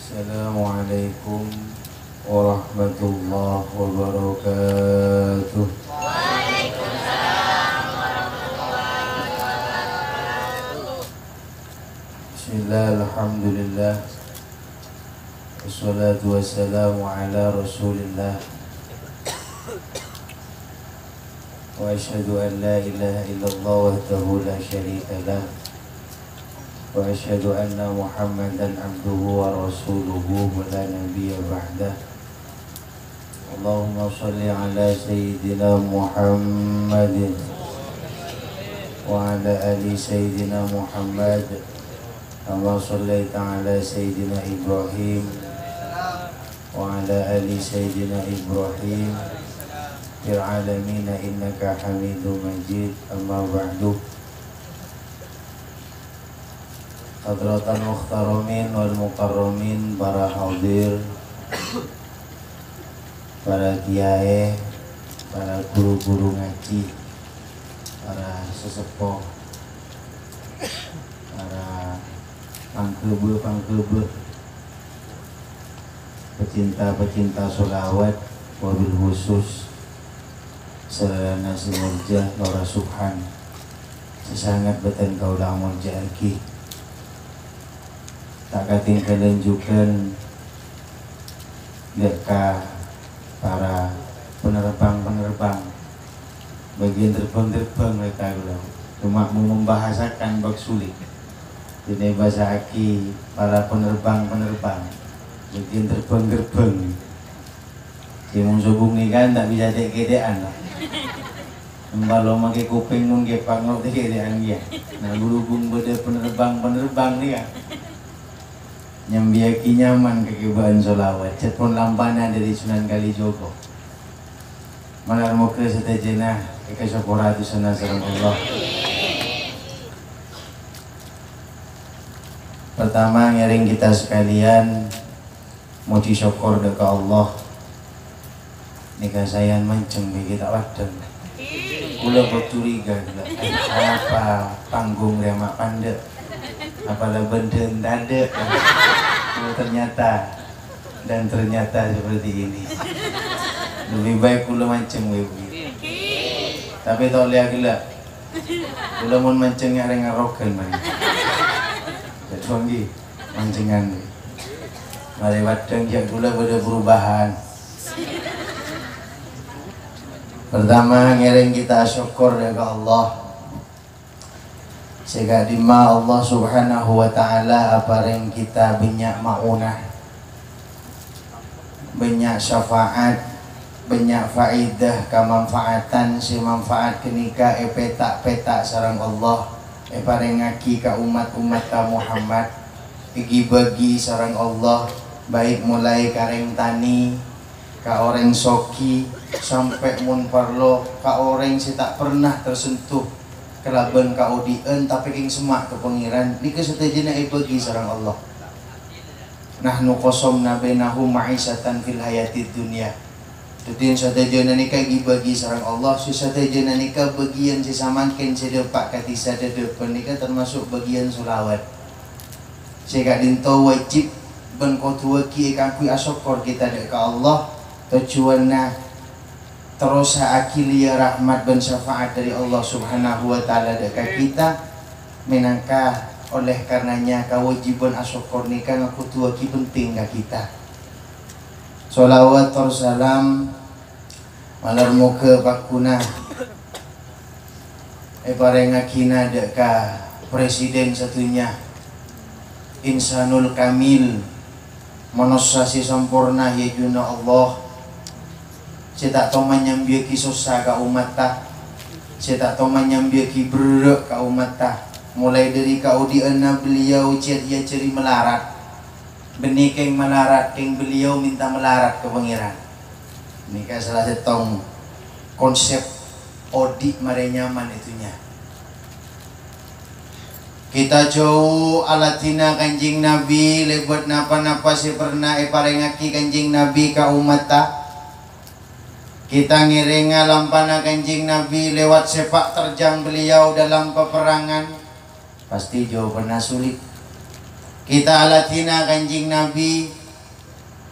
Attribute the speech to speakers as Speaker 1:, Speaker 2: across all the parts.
Speaker 1: Assalamualaikum warahmatullahi wabarakatuh.
Speaker 2: Waalaikumsalam warahmatullahi wabarakatuh.
Speaker 1: Bismillah, alhamdulillah, wassalatu wassalamu ala rasulillah, wa ashhadu an la ilaha illallah wahdahu la syarika lah, wa ashhadu anna muhammadan abduhu wa rasuluhu wa la nabiyya ba'dah. Allahumma salli ala sayyidina Muhammadin wa ala ali sayyidina Muhammad kama sallaita ala sayyidina Ibrahim wa ala ali sayyidina Ibrahim fil alamin innaka Hamidum Majid. Amma ba'du. Hadratan muhtaramin wal mukarramin, para hadir, para kiai, para guru-guru ngaji, para sesepuh, para pangkebe, pecinta-pecinta sholawat, wabil khusus Selana Simurjah Nora Subhan, sesangat beten kau lamun jaki. Tak kating kelanjukan mereka para penerbang bagian terbang mereka bilang cuma mau membahasakan bak sulit. Jadi bahasa aki para penerbang bagian terbang si mungsubung ni kan tak bisa dek kedean lah. Kalau makai kuping mungkin panggil dek kedean dia. Nah berhubung pada penerbang ni kan nyambiaki nyaman kekibaan solawat cet pun lampana dari Sunan Kalijogo malar muka setajena eka syukuratu sana sareng Allah. Pertama ngiring kita sekalian muji syukur deka Allah nikah sayan manceng bagi tak wadeng kula bercuriga gila apa panggung remak pandek apalah benda dada ternyata seperti ini. Lebih baik kula mancing begitu. Tapi tak lihat gila kula mun mancing ngareng ngarokan mari jadwangi mancingan mari wadeng jak kula pada perubahan. Pertama ngiring kita syukur ya Allah sehingga dima Allah subhanahu wa ta'ala apareng kita banyak maunah, banyak syafaat, banyak faidah kemanfaatan si manfaat kenika petak sarang Allah pareng ngaki ka umat-umat ka Muhammad igi bagi sarang Allah baik mulai kareng tani ka orang soki sampai mun parlo ka orang si tak pernah tersentuh kelaban kaudien tapi king semak ke pengiran nika satajana bagi sareng Allah. Nahnu qasamna bainahum ma'isatan fil hayatid dunya. Tutin satajana nika bagi sareng Allah, satajana nika bagian sisamangken sedepak katisa dedepan nika termasuk bagian sulawat. Sehingga dinto wajib ben kotua ki kangkui asyukur kita dek ka Allah tujuanna terus akilia rahmat dan syafaat dari Allah subhanahu wa ta'ala dekat kita menangkah oleh karenanya kewajiban asyukur nikah ngaku tua ki penting ke kita. Sholawat salam malar muka pakuna parengakina dekat presiden satunya insanul kamil manusia sempurna yajuna Allah. Saya tak tahu menyambiaki susah ke umat tak. Saya tak tahu menyambiaki berak ke umat tak. Mulai dari kaudiana beliau dia ceri melarat. Benih keng melarat, keng beliau minta melarat ke pangeran. Ini kan salah satu konsep odik mare nyaman itunya. Kita jauh alatina kanjing Nabi lebuat napa-napa si pernah parengaki kanjing Nabi ka umat tak. Kita ngiringa lampana kanjing Nabi lewat sepak terjang beliau dalam peperangan. Pasti jawabannya sulit. Kita alatina kanjing Nabi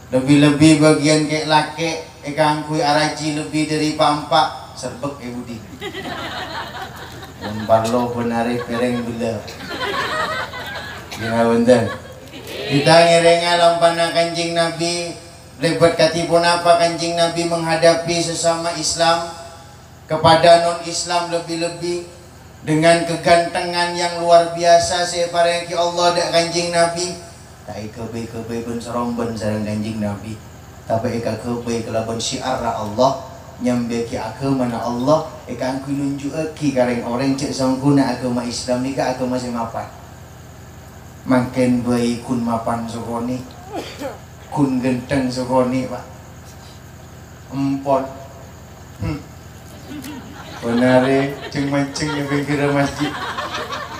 Speaker 1: lebih-lebih bagian kek laki ekang kui araji lebih dari pampak serbek budi parlo penari pereng bela gimana benten kita ngirenga lampana kanjing Nabi lebat katipun apa kanjing Nabi menghadapi sesama Islam kepada non Islam lebih-lebih dengan kegantengan yang luar biasa separeki Allah dak kanjing Nabi tak kebe pun seromben sareng kanjing Nabi tapi eka kebe kelaban syiar Allah nyambeki agama na Allah eka angku nunjuki kareng orang cek sangkuna agama Islam nika agama semapan makin bayi kun mapan sokoni kun genteng sokoni pak empon benare ceng mancing yang pinggir masjid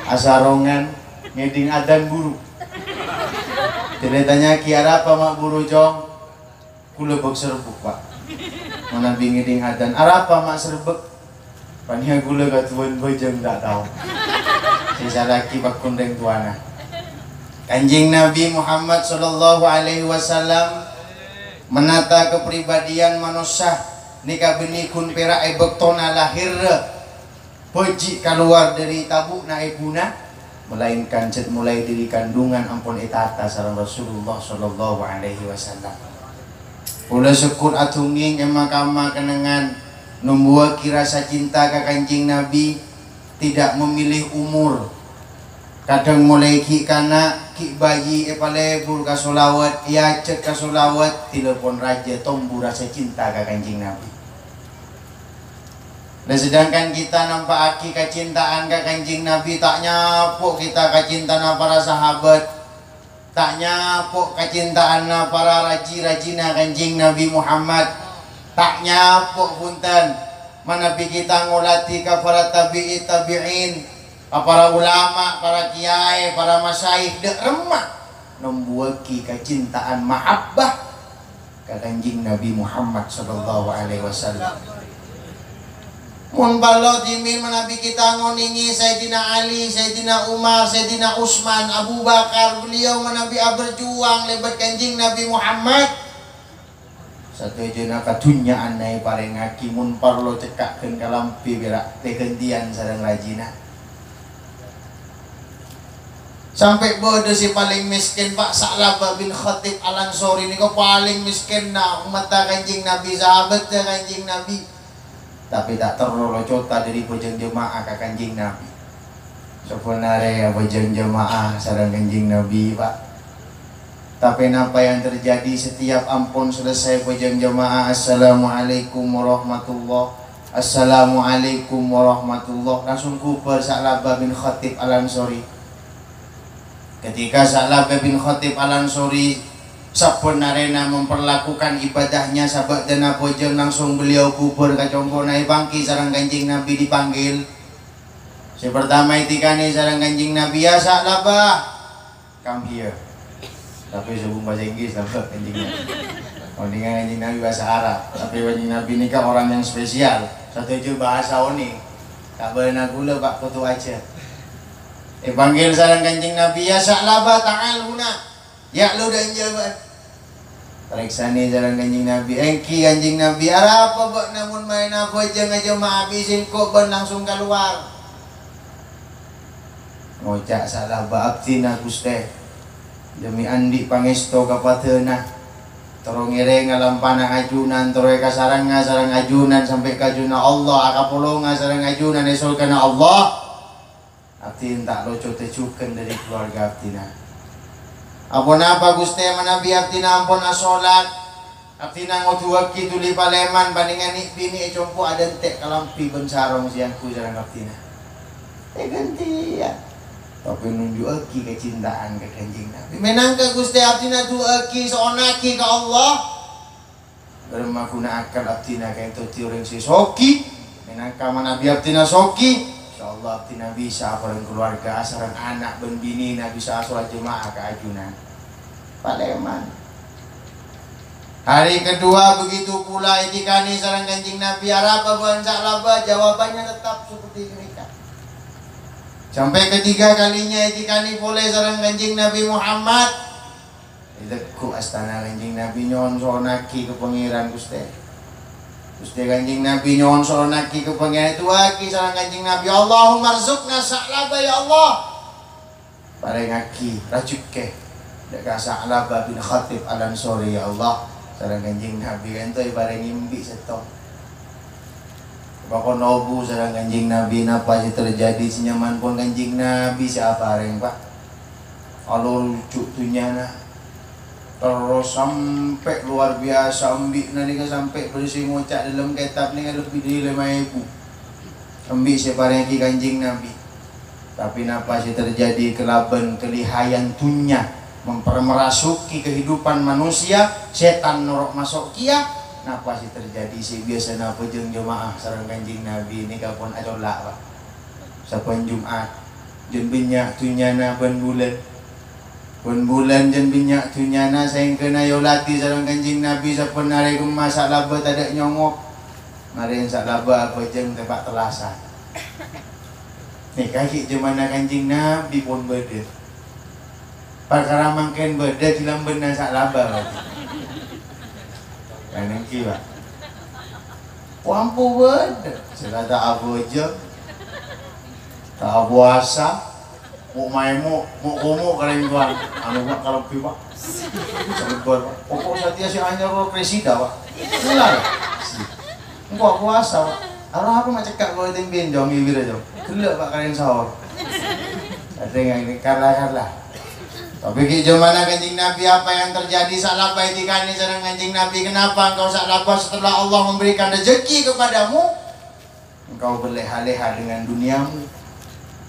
Speaker 1: asarongan ngeding adan buru tidak tanya kiara apa mak buru jong kula bek serbuk pak mana ngeding adan arapa mak serbuk pania gula katuan bejeng tak tahu sisa laki pak kundeng tuana kanjing Nabi Muhammad sallallahu alaihi wasallam menata kepribadian manusia nikah benikun perak bektona lahir peji keluar dari tabuk na ibuna melainkan cet mulai dari kandungan ampun etata sareng Rasulullah sallallahu alaihi wasallam ulah syukur atunging emakama kenangan numbuh rasa cinta ka kanjing Nabi tidak memilih umur kadang mulai ki kana ki bayi epale bur kasolawat ya cet kasolawat telepon raja tombu rasa cinta ka kanjing Nabi. Dan sedangkan kita nampak aki kecintaan ka kanjing Nabi tak nyapuk kita kecintaan para sahabat tak nyapuk kecintaan para raji-rajina kanjing Nabi Muhammad tak nyapuk punten manapi kita ngulati ka para tabi'i tabi'in para ulama, para kiai, para masyayikh dek remah membuaki kecintaan mahabbah ka kanjing Nabi Muhammad sallallahu alaihi wasallam. Mun balo dimin menabi kita ngoningi Sayyidina Ali, Sayyidina Umar, Sayyidina Utsman, Abu Bakar, beliau menabi berjuang lebat kanjing Nabi Muhammad. Satu jena katunya anai pareng ngaki mun parlo cekakkeun kalampi berak tegentian sareng rajina. Sampai bodoh si paling miskin Pak Sa'labah bin Khatib Al-Ansori ini kok paling miskin na umat kanjing Nabi sahabat kanjing Nabi. Tapi tak terlalu cota dari bojeng jemaah ke kanjing Nabi. Sebenarnya bojeng jemaah sareng kanjing Nabi Pak. Tapi apa yang terjadi setiap ampun selesai bojeng jemaah assalamualaikum warahmatullah, assalamualaikum warahmatullah, langsung kuper Sa'labah bin Khatib Al-Ansori. Ketika Sa'labah bin Khatib Al-Ansori sabenarnya memperlakukan ibadahnya sahabat dan bojeng langsung beliau kubur ke compo naik bangki sareng kanjing Nabi dipanggil. Si pertama itikani sareng kanjing Nabi ya Sa'labah come here. Tapi sebelum bahasa Inggris sahabat kanjing Nabi. Oh dengan kanjing Nabi bahasa Arab. Tapi kanjing Nabi ini kan orang yang spesial. Satu itu bahasa oni. Tak boleh nagula pak kutu aja. Panggil sareng kanjing Nabi ya Sa'labah ta'al huna. Ya lu dan jabat. Periksani jalan kanjing Nabi, engki kanjing Nabi, ara apa buat namun main apa aja ngaja habisin kok ben langsung keluar. Ngocak Sa'labah abdina Guste. Demi andi pangesto kapateuna. Toro ngire ngalampana ajunan, toro kasarang sareng ajunan sampai kajuna Allah, akapulunga sareng ajunan esol kana Allah. Abdin tak loco tecuken dari keluarga abdina. Ampun apa Gusti manabi abdina ampun asolat abdina ngoduwaki tuli paleman bandingan bini compo ada entek kalampi ben sarong siangku sareng abdina gantian tapi nunjuki kecintaan ke kanjing Nabi menang ke Gusti abdina duaki seonaki ke Allah bermakuna akal abdina kayak itu orang si soki menang ka manabi abdina soki insyaallah abdina bisa bareng keluarga sareng anak ben bini nabi bisa sholat jemaah ke ajunan Paleman. Hari kedua begitu pula itikani sareng kanjing Nabi arapa ban Sa'labah jawabannya tetap seperti mereka. Sampai ketiga kalinya itikani boleh sareng Kanjeng Nabi Muhammad. Ku astana Kanjeng Nabi nyon sonaki ke pangeran Gusti. Gusti Kanjeng Nabi nyon sonaki ke pangeran itu aki sareng Kanjeng Nabi, Allahumma rzuqna sa'laba ya Allah. Paring aki rajukke dek Sa'laba bin Khatib Al-Ansori ya Allah. Sareng Kanjeng Nabi ento paring imbi setong. Bakon nobu sareng Kanjeng Nabi napa sih terjadi senyaman pun Kanjeng Nabi siapa ring Pak. Alur lucu tunyana. Terus sampai luar biasa ambi nanti sampai berisi ngocak dalam kitab ni lebih dari 5.000. Ambi separeng ki Kanjeng Nabi. Tapi napa sih terjadi kelaban kelihayan tunya mempermerasuki kehidupan manusia, setan norok masuk kia. Napa sih terjadi sih biasa napa jeung jemaah sareng Kanjeng Nabi ini kapun acolak Pak. Sapan Jumat jeung binyak tunyana ban bulan jeung binyak tunyana saeng kena yolati sareng Kanjeng Nabi sapan hari kumaha Sa'laba tada nyongok. Mari Sa'laba apa jeung tebak telasan. Nih kaki jemana Kanjeng Nabi pun beda. Perkara mangken beda dilam beuna Sa'laba berarti. Kaneng ki Pak. Wampu beda. Sila tak abojo. Tak abuasa. Mau maimu, mau komo kalian tuan. Anu Pak kalau pi Pak. Sabar Pak. Pokok satia si anyar ro presida Pak. Mulai. Engko puasa Pak. Arah aku macekak kau ting benjong bibir aja. Gelek Pak kalian sahur. Ada yang ini kalah. Tapi gimana Kanjeng Nabi apa yang terjadi Sa'laba itikani sareng Kanjeng Nabi? Kenapa engkau Sa'laba setelah Allah memberikan rezeki kepadamu engkau berleha-leha dengan duniamu?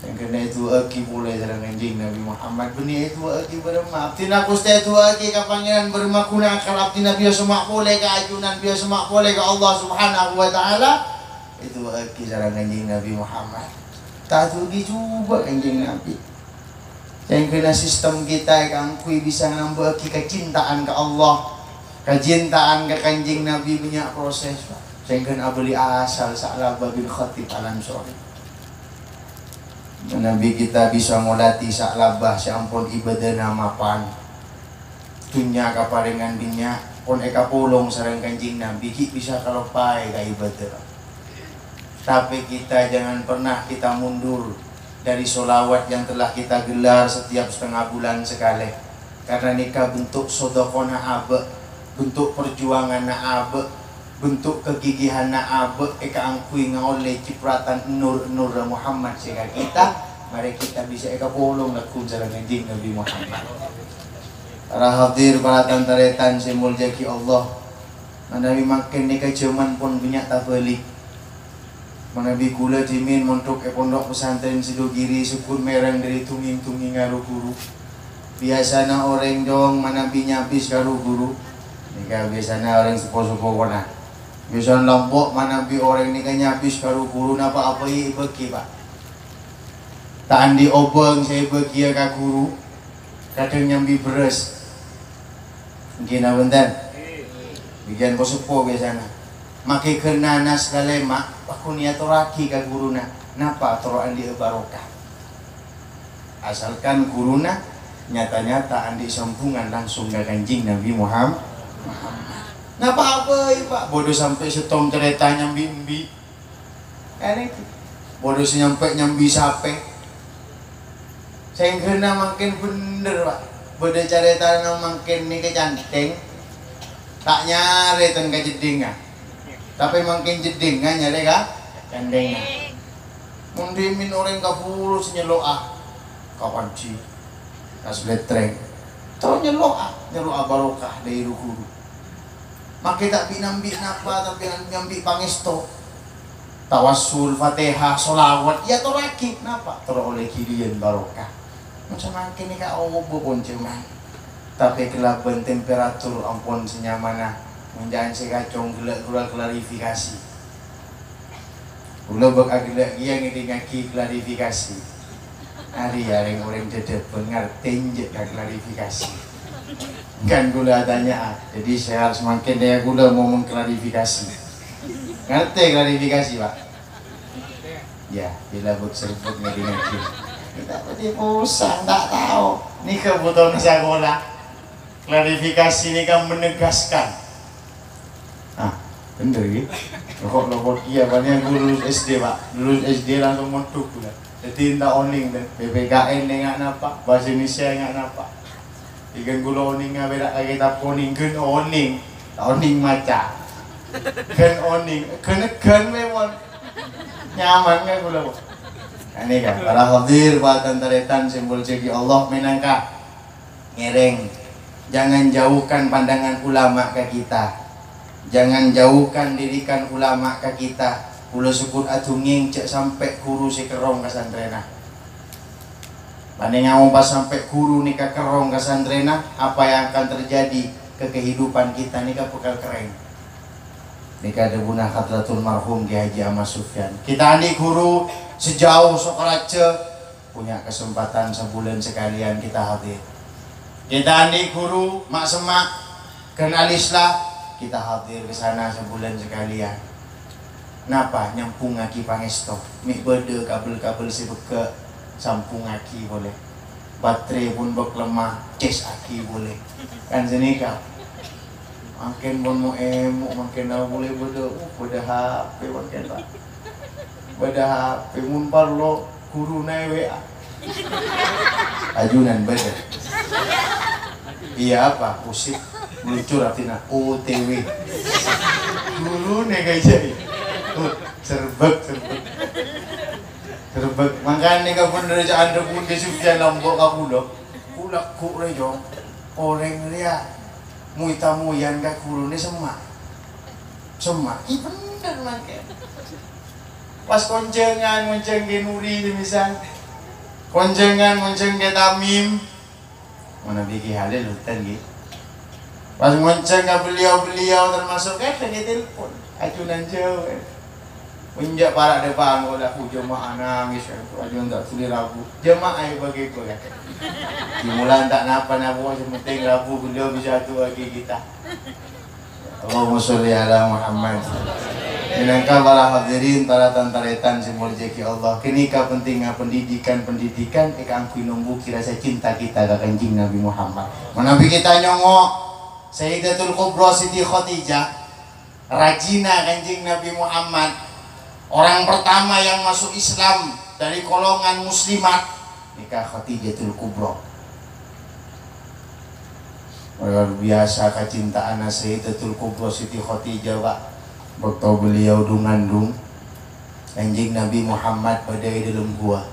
Speaker 1: Yang kena itu aki boleh sareng Kanjeng Nabi Muhammad benih itu aki berema. Abdina Gusti itu aki ka pangeran bermakuna akal abdina biar semak boleh ka ajunan biar semak boleh ka Allah Subhanahu wa taala. Itu aki sareng Kanjeng Nabi Muhammad. Tak tugi coba Kanjeng Nabi. Yang kena sistem kita yang kui bisa nambah kecintaan ke Allah, kecintaan ke Kanjeng Nabi banyak proses. Yang kena beli asal Sa'laba bin Khatib Al-Ansori. Nabi kita bisa ngolati Sa'laba sampun ibadah namapan. Tunya kaparingan binya pun eka pulung sareng Kanjeng Nabi ki bisa kalepai ka ibadah. Tapi kita jangan pernah kita mundur dari solawat yang telah kita gelar setiap setengah bulan sekali. Karena nikah bentuk sodokona abe, bentuk perjuangan abe, bentuk kegigihan abe. Eka angkui oleh cipratan nur Muhammad sehingga kita, mari kita bisa eka polong lakum sareng Kanjeng Nabi Muhammad. Para hadir, para tantaretan semul jaki Allah. Manawi makin nikah cuman pun banyak tak balik. Manabi kula jimin montok pondok pesantren Sidogiri sukun merang dari tunging-tunging ngaru guru. Biasana orang dong manabi nyabis karu guru. Nika biasana orang sepo-sepo kona. Biasana lombok manabi orang nika nyabis karu guru napa apa beki Pak. Taan di obeng saya beki ka guru. Kadang nyambi beres. Mungkin abentan. Bikin posepo biasana. Maki kena nas kalema aku niat raki ka guruna napa toro andi barokah asalkan guruna nyata-nyata andi sambungan langsung ka Kanjeng Nabi Muhammad. Napa apa Pak bodoh sampai setong cerita nyambi-mbi kan bodoh nyampe nyambi sape saya kena makin bener Pak bodoh cerita makin nih kecanteng tak nyari ten kajedingan. Tapi makin jeding kan nyari ka kandeng. Mundimin orang kapulu senyeloa kapan ci kas letreng. Tahu nyeloa barokah dari guru. Maki tak binambi napa tapi nyambi pangesto. Tawassul, Fatihah, sholawat ya to lagi napa? Teroleh kirian barokah. Macam makin ni ka obo pun cuman. Tapi kelaban temperatur ampun senyamana. Menjangan sekacong gelak klarifikasi. Ulah bak agak yang ngaki klarifikasi. Hari yang orang jadi pengertian je klarifikasi. Kan gula tanya, jadi saya harus makin dia gula mau mengklarifikasi. Ngerti klarifikasi Pak? Ya, bila bak seruput ngaki. Kita pergi pusang, tak tahu. Ini kebutuhan sekolah. Klarifikasi ini kan menegaskan. Ah, bener ya. Lokok iya, banyak lulus SD pak. Lulus SD langsung montuk pula. Jadi tak oning dan BPKN nggak napa, bahasa Indonesia nggak napa. Ikan gula oning nggak beda kayak kita oning, kan oning, oning maca. Kan oning, kan memang nyaman kan gula. Ini kan, para hadir buatan taretan simbol cegi Allah menangka ngereng. Jangan jauhkan pandangan ulama ke kita. Jangan jauhkan didikan ulama ke kita. Ulah sebut atunging cek sampai guru si kerong ke santrena. Banding ngomong pas sampai guru nih ke kerong ke santrena, apa yang akan terjadi ke kehidupan kita nih bakal keren. Nika debuna Hadratul Marhum Ki Haji Ahmad Sufyan. Kita nih guru sejauh Sokarace punya kesempatan sebulan sekalian kita hadir. Kita nih guru mak semak kenalislah kita hadir ke sana sebulan sekalian. Napa nyampung ngaki pangesto, mik bede kabel-kabel si beke sampung ngaki boleh. Baterai pun bek lemah, ces aki boleh. Kan senika. Makin pun mau makin dah boleh beda HP makin tak. Beda HP mun parlo guru naik WA. Ajunan beda. Iya apa? Usik meluncur artinya OTW. Guru nih guys jadi. Serbek. Makanya kapun dari anda pun kesuksesan lombok aku loh. Kulak rejo orang dia. Muitamu yang gak guru ini semak, iya bener makin. Pas koncengan monceng ke Nuri misal, koncengan monceng ke Tamim, mana bikin halil hutan gitu. Pas monceng ke beliau termasuk ke telepon, acunan jauh. Menjak para depan kalau aku jemaah nangis, ajuan tak tulis rabu, jemaah yang bagi aku kan. Dimulai tak napa-napa, yang penting rabu beliau bisa tu lagi kita. Allahumma sholli ala Muhammad. Minangka para hadirin, para tantaretan simbol jeki Allah. Kini ka pentingnya pendidikan, eka angkui nunggu kira saya cinta kita ke kanjing Nabi Muhammad. Nabi kita nyongok Sayyidatul Kubra Siti Khadijah, rajina kanjing Nabi Muhammad. Orang pertama yang masuk Islam dari golongan muslimat nikah Khadijatul Kubra. Luar biasa kecintaan Sayyidatul Kubra Siti Khadijah pak. Waktu beliau ngandung kanjeng Nabi Muhammad pada dalam gua.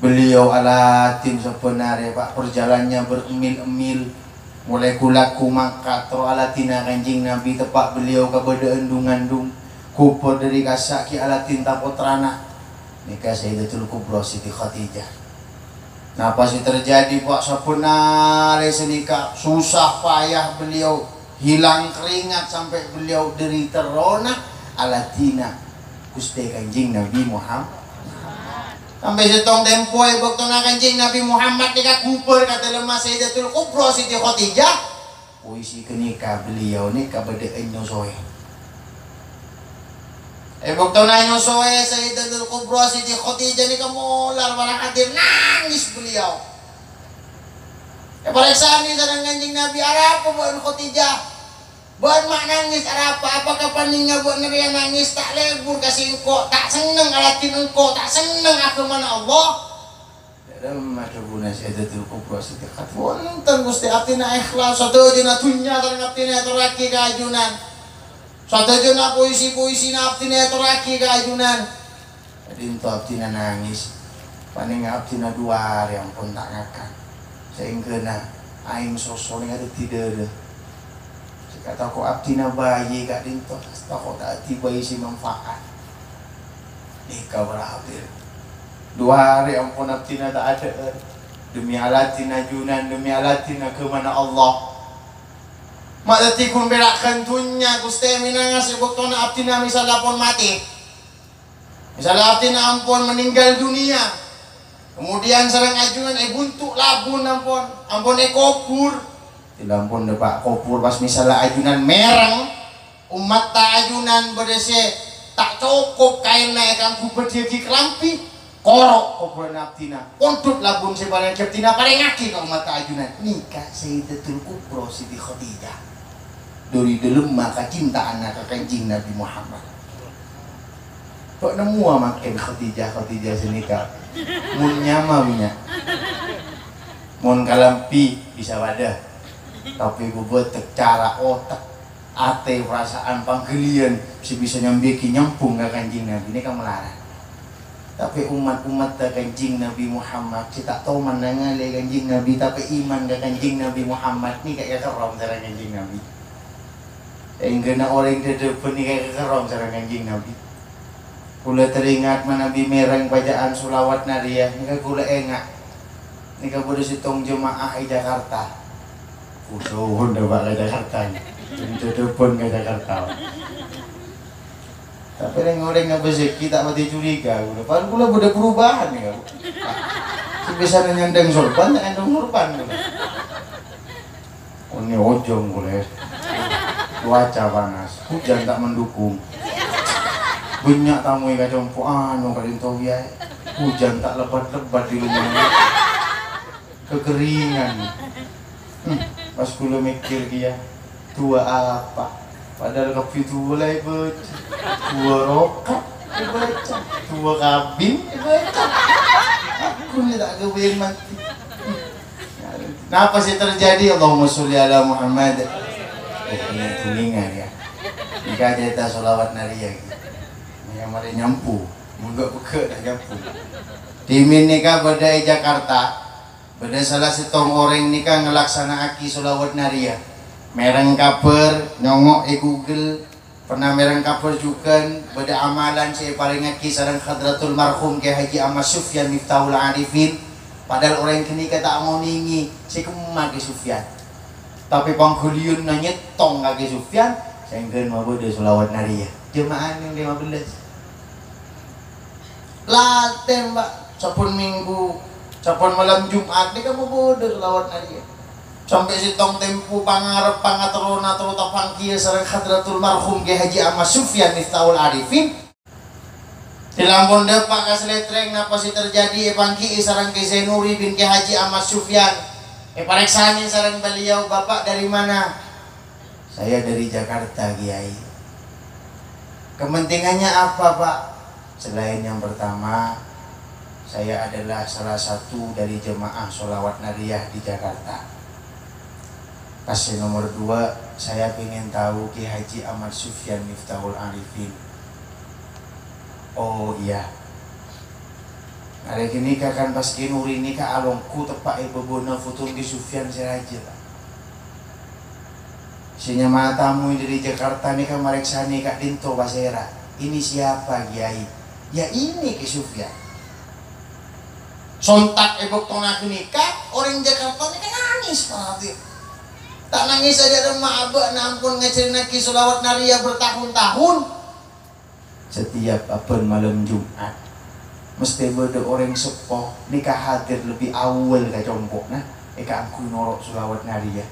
Speaker 1: Beliau alatin sebenarnya pak, perjalanannya beremil-emil mulai kulaku Makkah atau alatina kanjeng Nabi tepak beliau kepada endung-andung. Kupur dari kasaki alatin tapotrana nikah Sayyidatul Kubra Siti Khadijah. Nah apa sih terjadi pak sebenarnya senika susah payah beliau hilang keringat sampai beliau derita rona alatina Gusti kanjing Nabi Muhammad. Sampai setong tempo waktu kanjing Nabi Muhammad nikah kupur kata lemah Sayyidatul Kubra Siti Khadijah. Puisi kenika beliau nikah pada enyosoe. Waktu nanya soe Sayyidatul Kubra Siti Khadijah ni kemular para hadir nangis beliau. Periksa ni sarang kanjing Nabi apa buat Khadijah? Buat mak nangis apa? Apakah paningnya buat ngerian nangis tak lebur kasih engkau tak seneng alatin engkau tak seneng aku mana Allah? Dalam mata guna Sayyidatul Kubra Siti Khadijah. Wonten Gusti atina ikhlas satu jena dunya sareng atina teraki kajunan. Suatu jona puisi-puisi abdina teraki ke ajunan. Jadi untuk abdina nangis. Paling abdina dua hari yang pun tak ngakak. Sehingga aing sosok ni ada tidak. Kata kau abdina bayi kat dinto. Tak kau tak tiba isi manfaat. Nikah berhadir. 2 hari yang pun abdina tak ada. Demi alatina ajunan, demi alatina ke mana Allah. Mak dati kun berakkan tunya Gusti minangas ibuktona abdina misalnya pun mati. Misalnya abdina ampun meninggal dunia. Kemudian sareng ajunan buntu labun ampun kopur. Tidak ampun depak kopur pas misalnya ajunan mereng umat tak ajunan berdese tak cukup kain naik kangku berdiri kelampi. korok kopro naptina untuk labun sebarang keptina paling ngaki kau mata ajunan nikah Sayyidatul Kubra Siti Khadijah dari dalam maka cinta anak Kanjeng Nabi Muhammad. Kok nemu makin Khadijah senikah mun nyamamnya mun kalampi bisa wadah tapi bobot cara otak ate perasaan panggelian si bisa nyambeki nyampung ke Kanjeng Nabi ini kan melarang. Tapi umat-umat ke Kanjeng Nabi Muhammad si tak tahu menangale Kanjeng Nabi tapi iman ke Kanjeng Nabi Muhammad ni kayak kerom cara Kanjeng Nabi. Enggak orang depan ni kayak kerom cara Kanjeng Nabi. Kula teringat Nabi mereng bacaan sulawat nariyah ni kula engak. Ni bodo sitong jemaah di Jakarta. Usuhun dah ke Jakarta ni. Jadi depan ke Jakarta. Tapi orang yang berzeki tak mati curiga. Padahal kula bodo perubahan ni. Sebisa nyandang sorban tak nyandang sorban. Oh ni ojong kula. Cuaca panas, hujan tak mendukung. Banyak tamu yang kacampu anu kadin ya hujan tak lebat-lebat di rumah kekeringan. Pas kula mikir dia tua apa padahal kopi tua lah baca tua rokat baca tua kabin baca aku ni tak kebayang mati. Kenapa sih terjadi? Allahumma sholli ala Muhammad. Ini kuningan ya jika cerita sholawat nariyah yang mari nyampu munggak buka dah nyampu timin nikah badai Jakarta badai salah setong orang nikah ngelaksana aki sholawat nariyah mereng kaper nyongok Google pernah mereng kaper juga badai amalan saya paling aki sarang Hadratul Marhum Kiai Haji Ahmad Sufyan Miftahul Arifin padahal orang kini kata mau ningi si kemah ke Sufyan tapi pangkuliun nanya tong kaki Sufyan sehingga mau bodoh sholawat nariyah jemaah yang 15 laten mbak sapun minggu sapun malam Jumat ni kamu bodoh sholawat nariyah sampai si tong tempu pangarep pangaterona terutama pangkia sareng Hadratul Marhum Kiai Haji Ahmad Sufyan Miftahul Arifin di Lampung depak kasletreng napa sih terjadi pangki sareng Kiai Zainuri bin Kiai Haji Ahmad Sufyan pareksani sareng beliau, Bapak dari mana? Saya dari Jakarta, Kiai. Kepentingannya apa, Pak? Selain yang pertama, saya adalah salah satu dari jemaah sholawat nariyah di Jakarta. Kasih nomor 2, saya ingin tahu Kiai Haji Ahmad Sufyan Miftahul Arifin. Oh iya. Hari ini kan pas kinuri ini ka alongku tepak bebona futun di Sufyan Siraja. Sinya matamu dari Jakarta nih kan mareksani kak Dinto Basera. Ini siapa Kiai? Ya ini ke Sufyan. Sontak ebok tongak nikah orang Jakarta ini kan nangis banget. Tak nangis saja remah abah nampun ngajarin lagi sholawat nariyah bertahun-tahun. Setiap apun malam Jumat mesti ada orang sepoh nikah hadir lebih awal ke jompok nah eka aku norok sholawat nariyah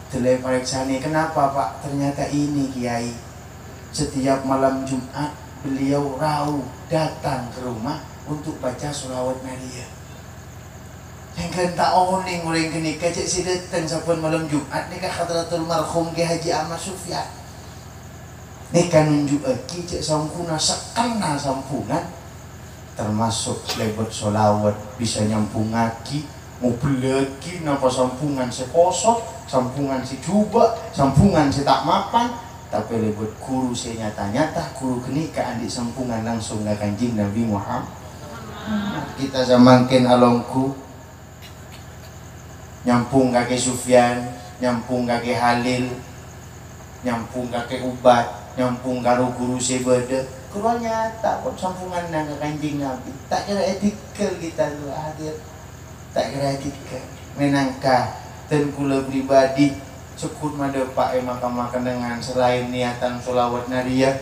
Speaker 1: telai pareksani kenapa Pak ternyata ini Kiai setiap malam Jumat beliau rauh datang ke rumah untuk baca sholawat nariyah yang kan tak oning orang kini kecek si datang sapun malam Jumat nikah Hadratul Marhum Kiai Haji Ahmad Sufyan nikah nunjuk aki cek sampuna sekena sampunan termasuk lebet solawat bisa nyampung ngaki mobil lagi napa sampungan sekosot sampungan si coba sampungan si tak mapan tapi lebet guru si nyata-nyata guru kenikaan di sampungan langsung ke Kanjeng Nabi Muhammad. Kita zamankin alongku nyampung kaki Sufyan nyampung kaki Halil nyampung kaki Ubat nyampung karo guru si beda kurangnya tak pun sampungan nang ke Kanjeng Nabi tak kira etikal kita tu hadir tak kira etikal menangkah dan kula pribadi syukur mada Pak mahkamah kenangan selain niatan sholawat nariyah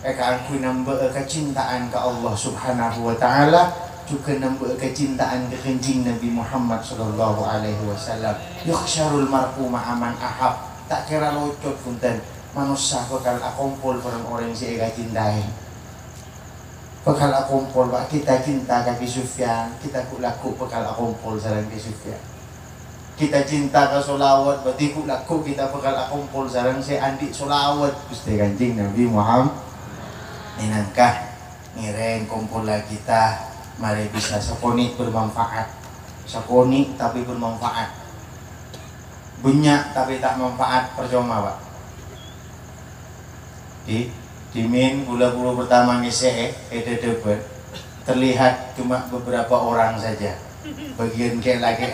Speaker 1: eka aku nambah kecintaan ke Allah Subhanahu wa taala juga nambah kecintaan ke Kanjeng Nabi Muhammad sallallahu alaihi wasallam yukhsyarul mar'u ma'aman ahab tak kira locot punten manusia bakal akumpul orang-orang si ega cintai bekal akumpul Pak kita cinta kaki Sufyan kita ku laku bekal akumpul sareng Ki Sufyan kita cinta ke solawat berarti ku laku kita bekal akumpul sareng si Andi solawat Gusti Kanjeng Nabi Muhammad minangkah ngireng kumpul kita mari bisa sakoni bermanfaat sakoni tapi bermanfaat banyak tapi tak manfaat percuma Pak dimin bulan-bulan pertama ngise debat terlihat cuma beberapa orang saja bagian kayak lagi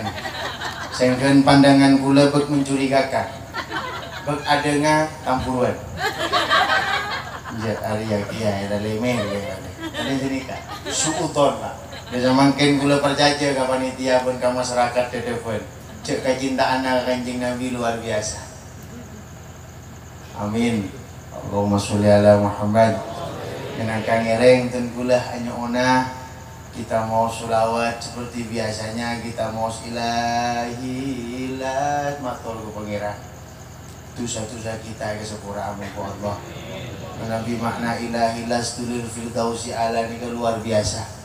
Speaker 1: sehingga pandangan gula bek mencurigakan bek adanya campuran ya Arya kia ada lemeh ada jenika suuton Pak bisa makin gula percaya ke panitia pun ke masyarakat debat cek kecintaan Kanjeng Nabi luar biasa. Amin. Allahumma sholli ala Muhammad. Dengan kangereng tenggulah hanya ona kita mau sholawat seperti biasanya kita mau ilahi matur ke pangeran. Dosa-dosa kita ke sepura amun ku Allah. Nabi makna ilahi lasdulil firdausi ala ini luar biasa.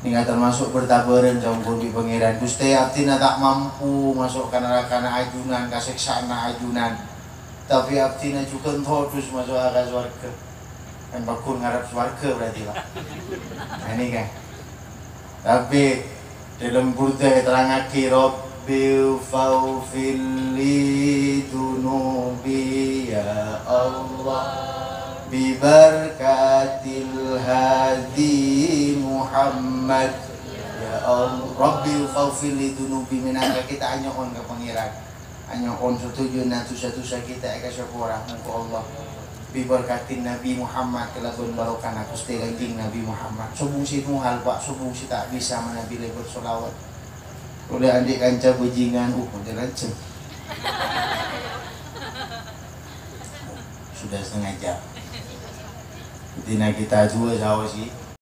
Speaker 1: Ini termasuk bertabaran jauh di pangeran Gusti abdina tak mampu masuk ke neraka ajunan kasiksaan ajunan tapi abdina juga terus masuk ke surga kan bakul ngarap surga berarti Pak nah, ini kan tapi dalam burda terangaki Rabbi faufili dunubi ya Allah bibarkatil hadi Muhammad ya Allah Rabbi faufili dunubi minangka kita anyoon ke pangeran anyoon setuju na dosa-dosa kita eka syukurah muka Allah bibarkatin Nabi Muhammad kelabun barokan aku Kanjeng Nabi Muhammad subung si muhal Pak subung si tak bisa menabili bersolawat oleh adik kanca bajingan jalan sudah setengah jam Dina kita juga jauh sih